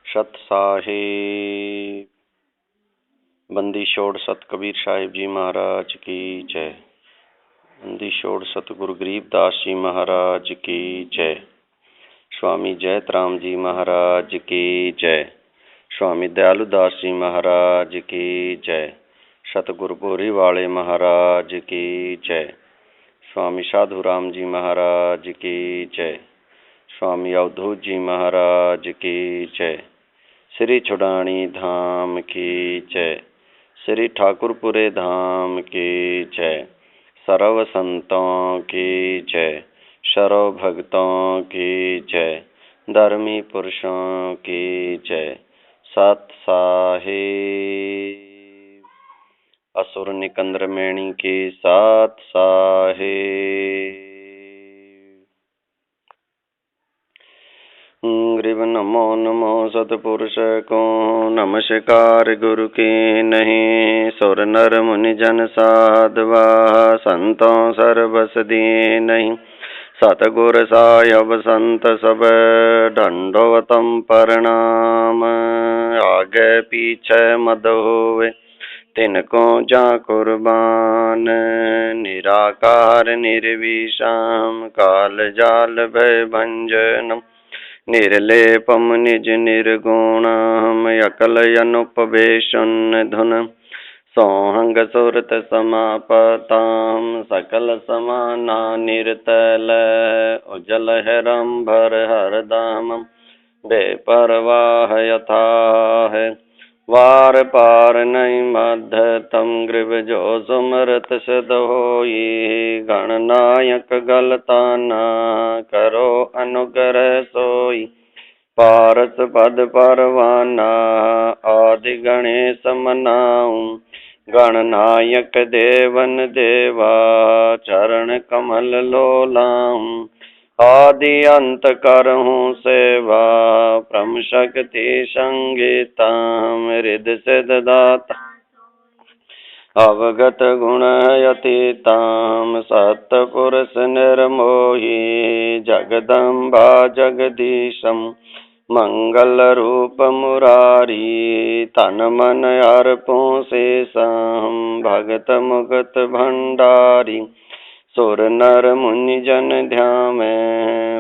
सत साहिब। बंदी छोड़ सत कबीर साहिब जी महाराज की जय। बंदी छोड़ सतगुरु गरीबदास जी महाराज की जय। स्वामी जयतराम जी महाराज की जय। स्वामी दयालुदास जी महाराज की जय। सतगुरु बोरी वाले महाराज की जय। स्वामी साधु राम जी महाराज की जय। स्वामी अवधूत जी महाराज की जय। श्री छुड़ानी धाम की जय। श्री ठाकुरपुरे धाम की जय। सर्व संतों की जय। सर्व भक्तों की जय। धर्मी पुरुषों की जय। सत साहिब। असुर निकंदर मैणी की सत साहिब। ग्रीव नमो नमो सतपुरुष को नमस्कार गुरु की नहीं। सुर नर मुनि जन साधवा संतों सर्वस दिए नहीं। सतगुर साहिब संत सब दंडोतम प्रणाम। आगे पीछे मद होवे तिनको जा कुर्बान। निराकार निर्विषाम काल जाल भय भंजनम। निर्लेपम निज निर्गुणम अकल अनुपवेशन धुन। सोहंग सुरत समापताम सकल समाना निरतल। उजल हेरंभर हरदम बेपरवाह यथाह। वार पार नहीं मध्य तम ग्रीव जो सुमरत सिद्ध होई। गणनायक गलता ना करो अनुग्रह सोई। पारस पद परवाना आदि गणेश मनाऊं। गणनायक देवन देवा चरण कमल लोलाऊं। आदि अंत करहूँ सेवा ब्रह्म शक्ति संगीताम। हृदय सिद्ध दाता अवगत गुण अतीताम। सत्पुरुष निर्मोही जगदम्बा जगदीशम। मंगल रूप मुरारी तन मन अर्पों शेषम। भगत मुगत भंडारी सुर नर मुनि जन ध्यामे।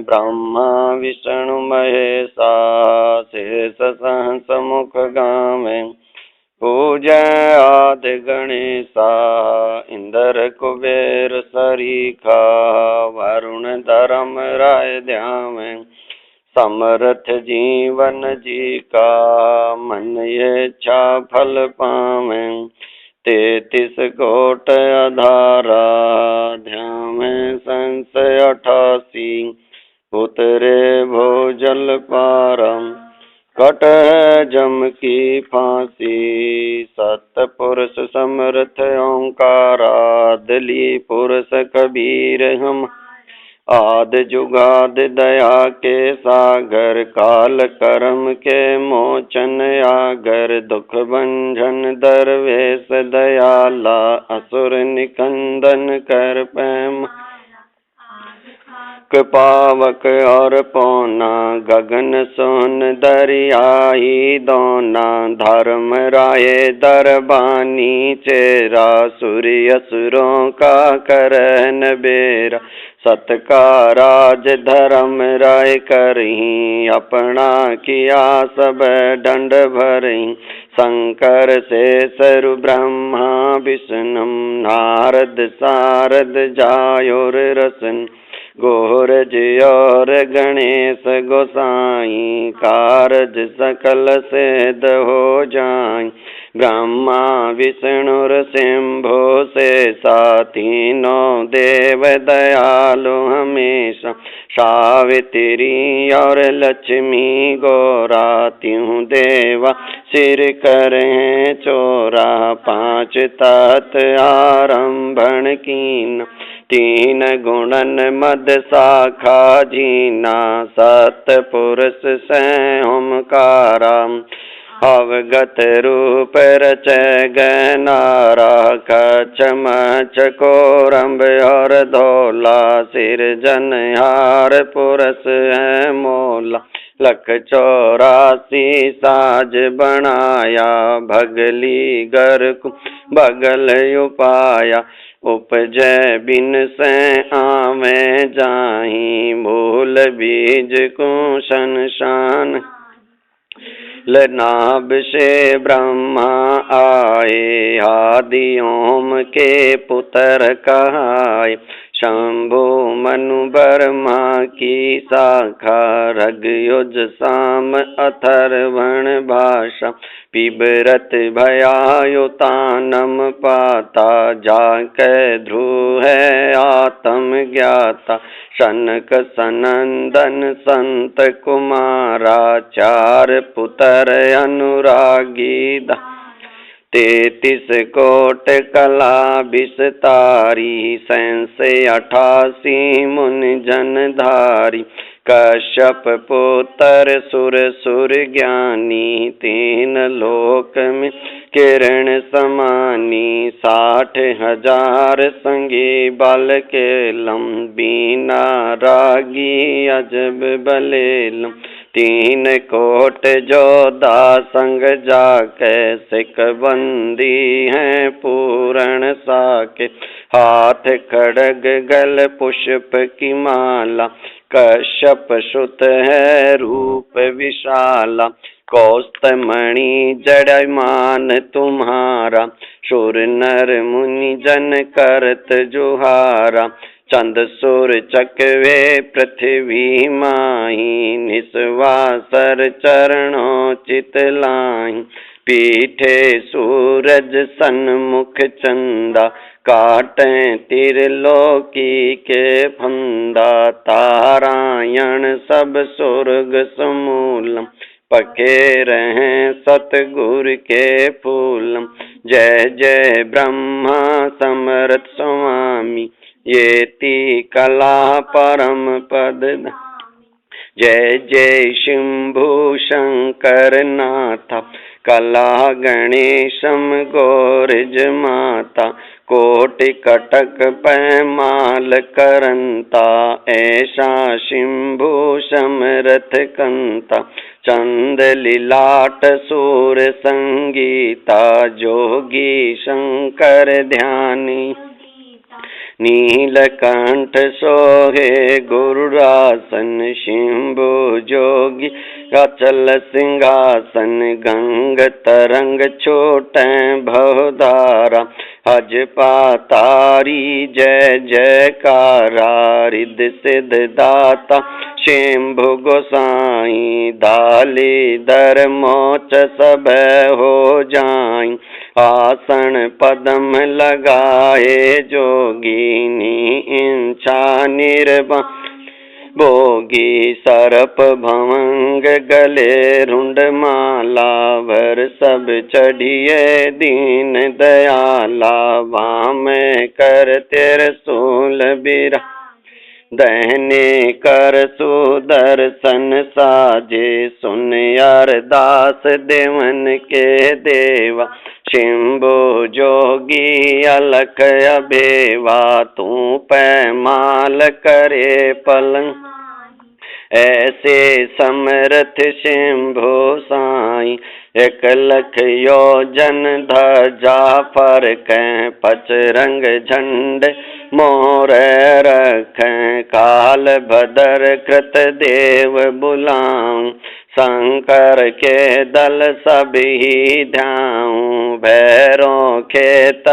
ब्रह्मा विष्णु महेशा शेष सहस मुख गामे। पूजय आदि गणेशा इंद्र कुबेर सरीखा। वरुण धर्म राय ध्यामे। समर्थ जीवन जी का मन इच्छा फल पावे। 33 कोट आधारा ध्यान संशय 88। उतरे भोजल पारम कट जम की फांसी। सतपुरुष समर्थ ओंकारा दिली पुरुष कबीर हम। आद जुगाद दया के सागर काल कर्म के मोचन आगर। दुख भंजन दरवेश दयाला असुर निकंदन कर पैम। पावक और पौना गगन सोन दरियाई दोना। धर्म राय दरबानी चेरा सूर्य सुरों का करन बेरा। सत का राज धर्म राय करही अपना किया सब दंड भरही। शंकर से सरु ब्रह्मा विष्णु नारद सारद जायोर रसन। गोरज और गणेश गोसाई कारज सकल सिद्ध हो जाई। ब्रह्मा विष्णु शंभो से तीनों देव दयालु हमेशा। सावित्री और लक्ष्मी गौरा त्यों देवा सिर करें चोरा। 5 तत् आरंभण कीन 3 गुणन मद शाखा जीना। सतपुरुष से ओमकारा अवगत रूप रचय गहनारा कचमच कोरम्ब और धौला सिरजनहार पुरस है मोला लख 84 साज बनाया भगली गर को बगल उपाया उपजय बिन से आवे जाही मूल बीज को शनशान नाभ से ब्रह्मा आए आदि ओम के पुत्र कहाय शंभु मनु बर्मा की शाखा रघुयुज साम अथर्वण भाषा पिबरत भयायुतानम पाता जाके ध्रुव है आत्म ज्ञाता सनक सनंदन संत कुमारा चार पुत्र अनुरागी 33 कोट कला विस्तारी 88 मुनि जनधारी कश्यप पुत्र सुर सुर ज्ञानी 3 लोक में किरण समानी 60,000 संगी बल के लंबीना रागी अजब बलेलम 3 कोट जोधा संग जाके सिख बंदी है पूर्ण साके हाथ खड़ग गल पुष्प की माला कश्यप सुत है रूप विशाला कौस्तमणि जड़मान तुम्हारा सुर नर मुनि जन करत जुहारा चंद सुर चकवे पृथ्वी माही निस्वासर चरणों चितलाही पीठे सूरज सन्मुख चंदा काटे तिरलोकी के फंदा तारायण सब स्वर्ग समूलम पके रहे सतगुरु के फूलम जय जय ब्रह्मा समर्थ स्वामी येति कला परम पद जय जय शंभु शंकर नाथ कला गणेशम गोरज माता कोटि कटक पैमाल करंता ऐसा शंभु समरथ कंता चंद लीलाट सूर संगीता जोगी शंकर ध्यानी नीलकंठ सोहे गुरुरासन शंभु जोगी अचल सिंहासन गंग तरंग छोटे भवधारा हज पातारी जय जयकारा रिद्ध सिद्ध दाता शंभु गोसाई दाली दर मोच सब हो जाई आसन पदम लगाए जोगिनी इंचा निर्वा भोगी सरप भवंग गले रुंड माला भर सब चढ़िए दीन दयाला वाम कर त्रिशूल बिरा दहने कर सुदर्शन साजे सुन अरदास देवन के देवा शंभु जोगी अलख अभेवा तू पैमाल करे पलंग ऐसे समरथ शंभु साई 1 लख योजन ध्वजा फर कै पचरंग झंड मोर रख काल भदर कृत देव बुलाऊं शंकर के दल सभी ध्याऊं भैरों खेत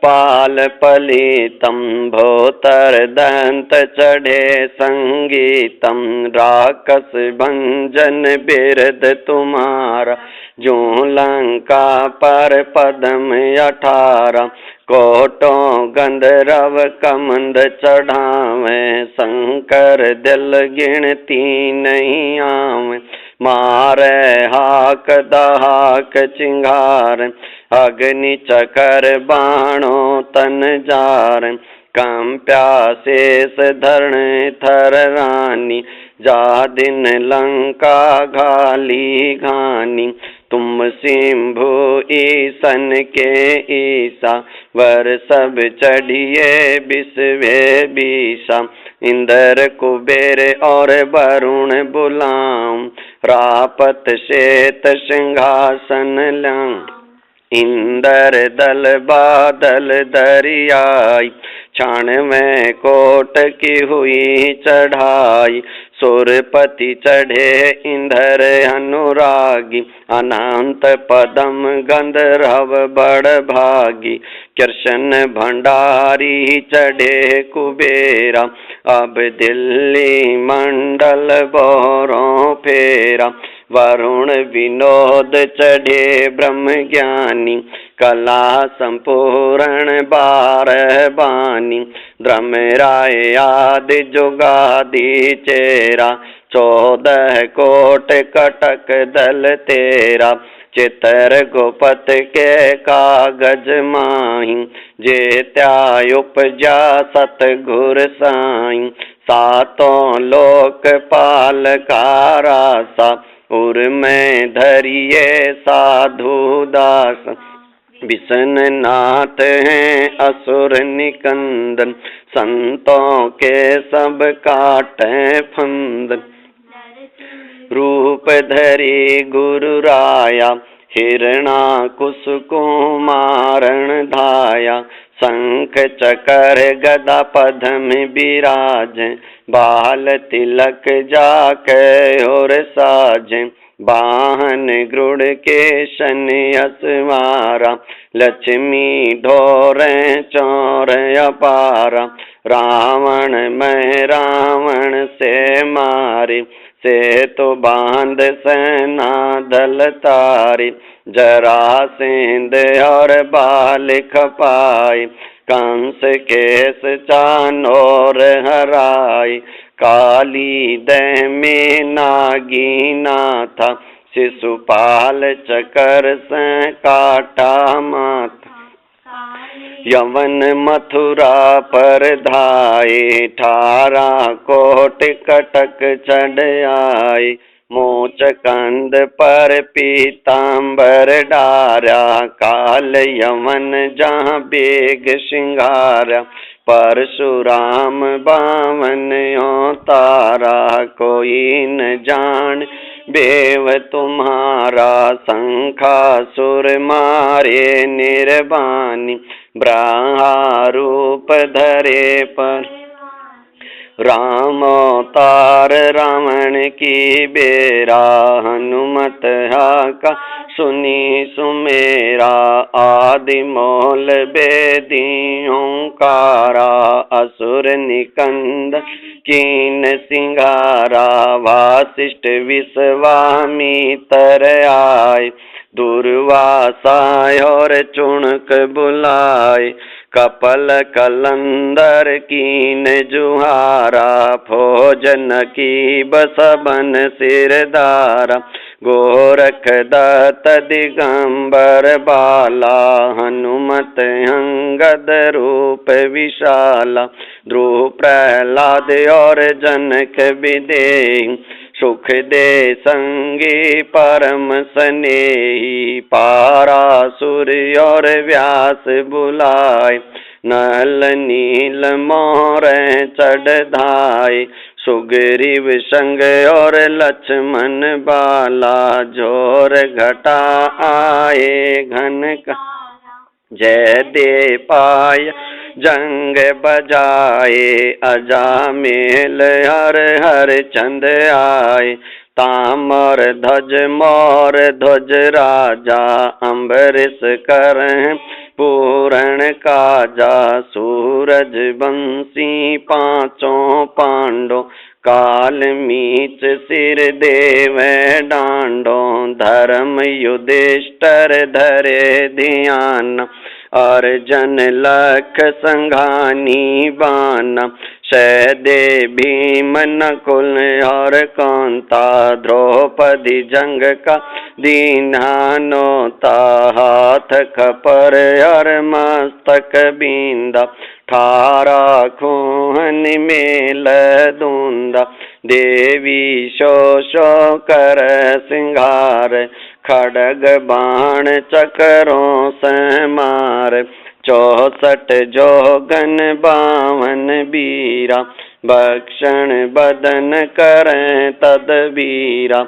पाल पलीतम भोतर दंत चढ़े संगीतम राकस भंजन बिरद तुम्हारा जो लंका पर पदम 18 कोटों गंधर्व कमंद चढ़ावे शंकर दिल गिनती नहीं आवे मारे हाक दहाक चिंगार अग्नि चकर बाणों तन जार कम प्यासेस धरण थर रानी जा दिन लंका घाली घानी तुम सिंभु ईसन के ईसा, वर सब चढ़िए विश्वे बीसा। इंद्र कुबेर और वरुण बुलाऊं, रापत श्वेत सिंहासन लाऊं। इंद्र दल बादल दरियाई, क्षण में कोट की हुई चढ़ाई। सुरपति चढ़े इंद्र अनुरागी, अनंत पदम गंधर्व बड़ भागी। कृष्ण भंडारी चढ़े कुबेरा, अब दिल्ली मंडल बोरों फेरा। वरुण विनोद चढ़े ब्रह्म ज्ञानी, कला संपूर्ण 12 बानी। धर्मराय आदि जुगादि चेरा, 14 कोट कटक दल तेरा। चितर गोपत के कागज माही, जेत्या उपजा सतगुर साईं। सातों लोक पाल का रासा, उर में धरिए साधु दास। विष्णु नाथ हैं असुर निकंदन, संतों के सब काटे फंदन। रूप धरी गुरु राया, हिरणाकुश को मारण धाया। शंख चकर गदा पद्म विराज, बाल तिलक जाके और साजे। वाहन गरुड़ के असवारा, लक्ष्मी ढोरें चौर अपारा। रावण में रावण से मारे, से तो बांध सेना दल तारी। जरासेंध और बाल खपाई, कंस केस चानोर हराई। काली दह में नागी नाथा, शिशुपाल चकर से काटा माथा। यवन मथुरा पर धाये, 18 कोट कटक चढ़ आए। मोच कंद पर पीतांबर डारा, काल यवन जहाँ बेग सिंगारा। परशुराम 52 अवतारा, कोई न जान बेव तुम्हारा। शंखासुर मारे निर्वाणी, ब्रह्मा रूप धरे पर। राम अवतार रावण की बेरा, हनुमत हाका सुनी सुमेरा। आदि मोल बेदी ओंकारा, असुर निकंद कीन सिंगारा। वासिष्ठ विश्वामित्र आए, दुर्वासा और चुनक बुलाए। कपल कलंदर कीन जुहारा, भोजन की बसबन सिरदारा। गोरख दत्त दिगंबर बाला, हनुमत अंगद रूप विशाला। ध्रुव प्रहलाद और जनक विदेही, सुख दे संगी परम स्नेही। पारासुर और व्यास बुलाए, नल नील मोर चढ़ धाय। सुग्रीव संग और लक्ष्मण बाला, जोर घटा आए घन का। जय दे पाय जंग बजाए, अजामेल हर हर चंद आए। तामर ध्वज मोर ध्वज राजा, अम्बरीश करं पूरण काजा। सूरज बंसी पांचों पांडो, काल मीच सिर देव डांडो। धर्म युधिष्ठिर धरे ध्यान, अर्जुन लख संघानी बाना। सहदेव भीम नकुल और कांता, द्रौपदी जंग का दीनानोता। हाथ खपर और मस्तक बींदा, 18 खोहन मेल दूंदा। देवी शो शो कर सिंगार, खड़ग बाण चकरों से मार 64 जोगन 52 बीरा भक्षण बदन करें तदबीरा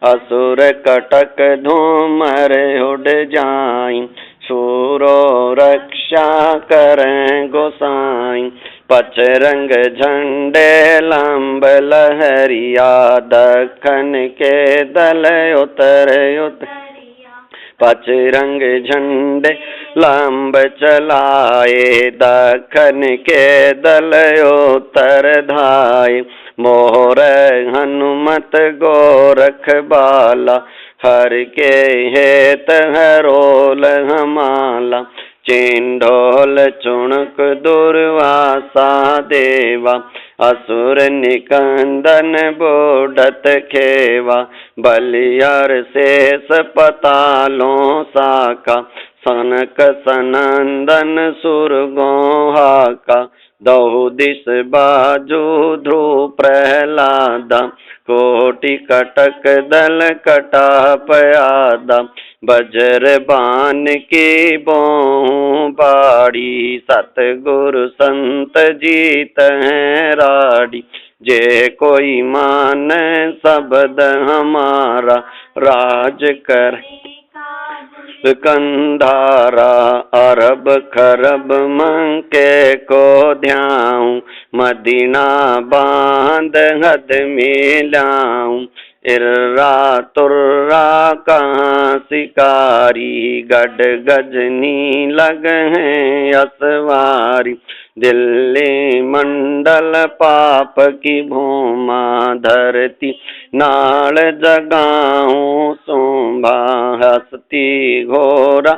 असुर कटक धूमर उड़ जाई सूरो रक्षा करें गोसाई पचरंग झंडे लंब लहरिया दखन के दल उतर पचरंग झंडे लंब चलाए दखन के दल उतर धाये मोर हनुमत गोरख बाला हर के हेत हरोल हमाला चिंढोल चुणक दुर्वासा देवा असुर निकंदन बोडत खेवा बलियर शेष पतालों साका सनक सनंदन सुरगोहा का दहु दिस बाजू ध्रुव प्रहलादा कोटि कटक दल कटा पयादा बजर बान की बों बाड़ी सतगुरु संत जीत है राड़ी जे कोई मान शब्द हमारा राज कर कंधारा अरब खरब मंके को ध्याऊं मदीना बांध हद मिलाऊं इर्रा तुर्रा कहाँ शिकारी गड गजनी लग हैं असवारी दिल्ली मंडल पाप की भूमा धरती नाल जगाऊं सोंभा हस्ती घोरा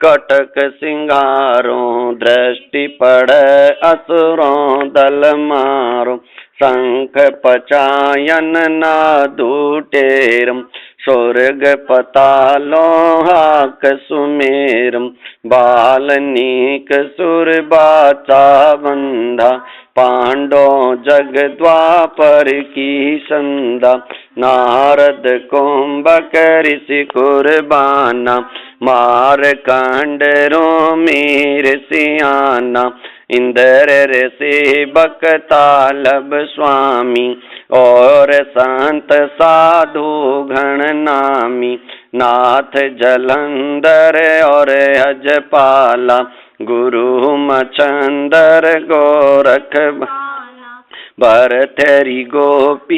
कटक सिंगारों दृष्टि पड़े असुरों दल मारो शंख पचायन नादु टेरम स्वर्ग पतालो हाक सुमेरम बालनीक सुर बाचा बंधा पांडो जग द्वापर की संधा नारद कुंभक ऋषि कुर्बाना मार कांडरो मीर सियाना इंद्र ऋषि बकतालब स्वामी और संत साधु गण नामी नाथ जलंधर और अजपाला गुरु मचंदर गोरख भरथरी गोपी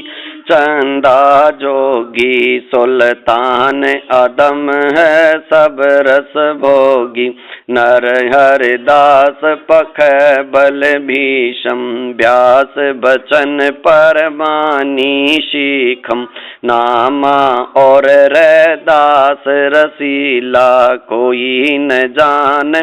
चंदा जोगी सुल्तान अदम है सब रस भोगी नर हरिदास पख बल भीषम व्यास बचन परमानी शीखम नामा और रैदास रसीला कोई न जान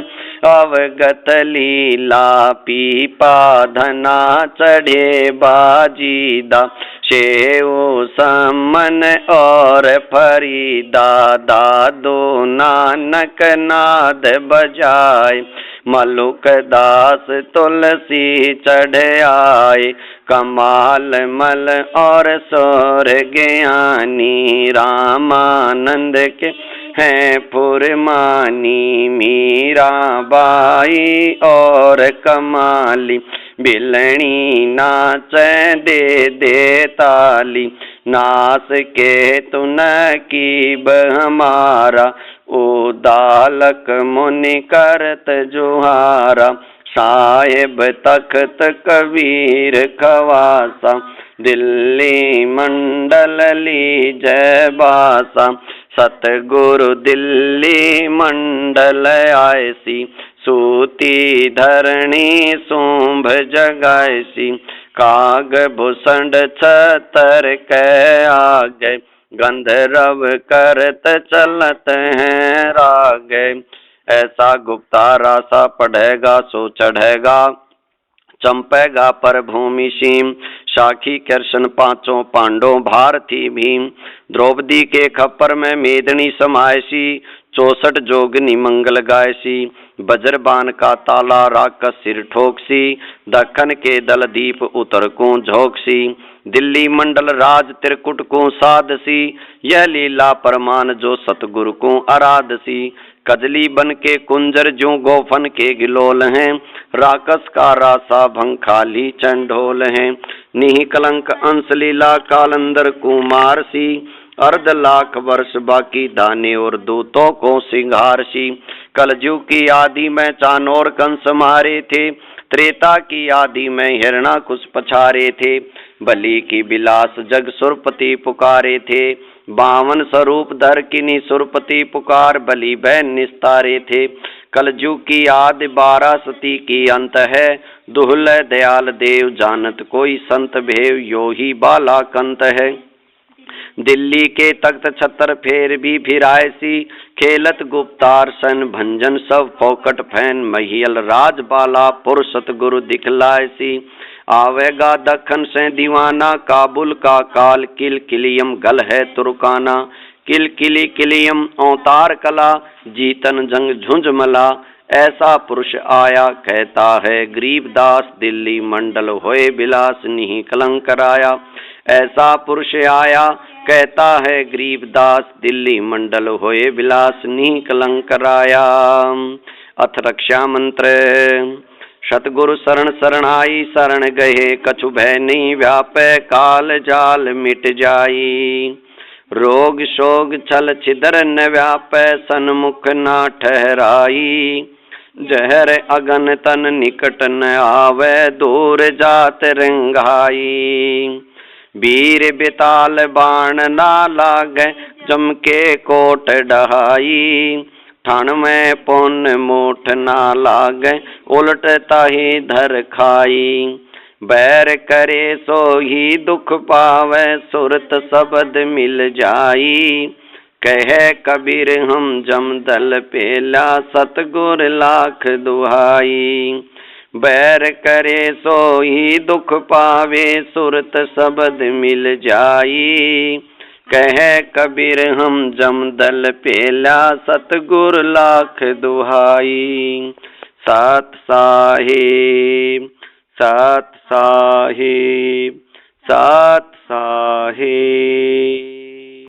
अवगत लीला पीपा धना चढ़े बाजीदा शेव समन और फरीदा दादो नानक नाद बजाए मलुक दास तुलसी चढ़ आए कमाल मल और सौर ज्ञानी रामानंद के हैं पुरमानी मीरा बाई और कमाली बिलनी नाच दे ताली नास के तुन की हमारा उदालक मुनि करत जुहारा साहेब तख्त कबीर खवासा दिल्ली मंडल ली जय बासा सतगुरु दिल्ली मंडल आयसी सूती धरणी सूंभ जगायसी काग भूषण छतर के आगे गंधर्व करत चलत हैं रागे ऐसा गुप्ता रासा पढ़ेगा सो चढ़ेगा चंपेगा पर भूमि सीम साखी कृष्ण पांचों पांडव भारती भीम द्रौपदी के खप्पर में मेदनी समायसी 64 जोगनी मंगल गायसी, बज्रबान का ताला राक्षस सिर ठोकसी, दखन के दल दीप उतर को झोंकसी, दिल्ली मंडल राज त्रिकुट को साधसी, यह लीला परमान जो सतगुरु को आराधसी, कजली बन के कुंजर जो गोफन के गिलोल हैं, राकस का रासा भंग खाली चंडोल हैं, निहि कलंक अंश लीला कालंदर कुमार सी, अर्ध लाख वर्ष बाकी दाने और दूतों को सिंगार सी, कलयुग की आदि में चानोर कंस मारे थे, त्रेता की आदि में हिरणा कुछ पछारे थे, बलि की बिलास जग सुरपति पुकारे थे, 52 स्वरूप धर किनी सुरपति पुकार बलि बहन निस्तारे थे, कलयुग की आदि 12 सती की अंत है, दुहल दयाल देव जानत कोई संत भेव यो ही बाला कंत है, दिल्ली के तख्त छतर फेर भी फिराए सी, खेलत गुप्तार सन भंजन सब फोकट फैन, महियल राज बाला पुर सतगुरु दिखलाए सी, आवेगा दखन से दीवाना काबुल का काल, किल किलियम गल है तुर्काना, किल किली किलियम अवतार कला, जीतन जंग झुंझमला, ऐसा पुरुष आया कहता है गरीबदास, दिल्ली मंडल होए बिलास निहि कलंकराया, ऐसा पुरुष आया कहता है गरीबदास, दिल्ली मंडल होए बिलास निहि कलंकराया। अथ रक्षा मंत्र। सतगुरु शरण शरणाई, शरण गए कछु भय नहीं व्यापै, काल जाल मिट जाई, रोग शोग छल छिदर न व्यापै, सन्मुख ना ठहराई, जहर अगन तन निकट न आवे, दूर जात रंगाई, वीर बिताल बाण ना लागे, जमके कोट डहाई, ठण में पुन मोठ ना लागे, उलट ताही धर खाई, बैर करे सो ही दुख पावे, सुरत शब्द मिल जाई, कहे कबीर हम जमदल पेला, सतगुर लाख दुहाई, बैर करे सो ही दुख पावे, सुरत शब्द मिल जाई, कहे कबीर हम जमदल पेला, सतगुर लाख दुहाई। सत साहिब, सत साहिब, सत साहिब।